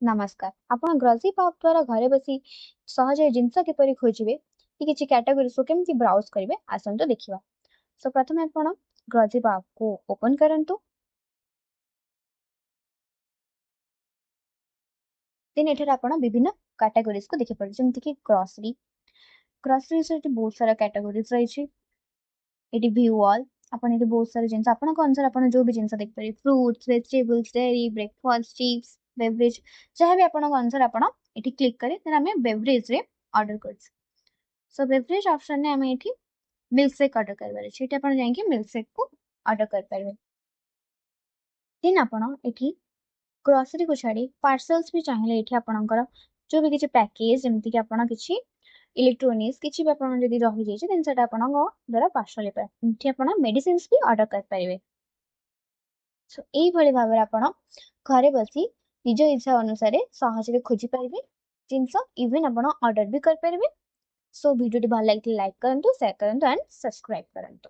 नमस्कार आपण grocery pop द्वारा घरे बसी सहज जिनस किपरि खोजिबे कि किछि कैटेगोरीज को केमति ब्राउज करिवे आसंतो देखिबा। सो प्रथमे आपण ग्रॉसरी पॉप को ओपन करंतु। देन एठार आपण विभिन्न कैटेगोरीज को देखि पड़े जेमति कि ग्रॉसरी से बहुत सारा कैटेगोरीज रही छी। एटी व्यू ऑल आपण एटी बहुत सारे जिनस आपण को अनुसार आपण जो भी जिनस देख पारे fruits vegetables dairy breakfast chips beverage चाहे भी आपण को अनुसार आपण एटी क्लिक करे देन हमें बेवरेज रे ऑर्डर करछ। सो बेवरेज ऑप्शन ने हमें एठी मिल्क शेक ऑर्डर करबार अछि एठी आपण जाई कि मिल्क शेक को ऑर्डर कर पारबे। देन आपण एठी ग्रोसरी को छाड़ी पार्सल्स भी चाहिए एठी आपणकर जो भी किछि पैकेज जेमति कि आपण किछि इलेक्ट्रॉनिक्स किछि भी आपण जदी रहि जाय छै देन सेटा आपण द्वारा पार्सल पे एठी आपण मेडिसिन्स भी ऑर्डर कर पारिबे। सो एई भली भाबरे आपण घरे बसी निज इच्छा अनुसार सहज रे खोजि पारिबे जिंस इवन आपण ऑर्डर भी कर पारिबे। सो वीडियो भल लगे लाइक करंतु शेयर करंतु एंड सब्सक्राइब करंतु।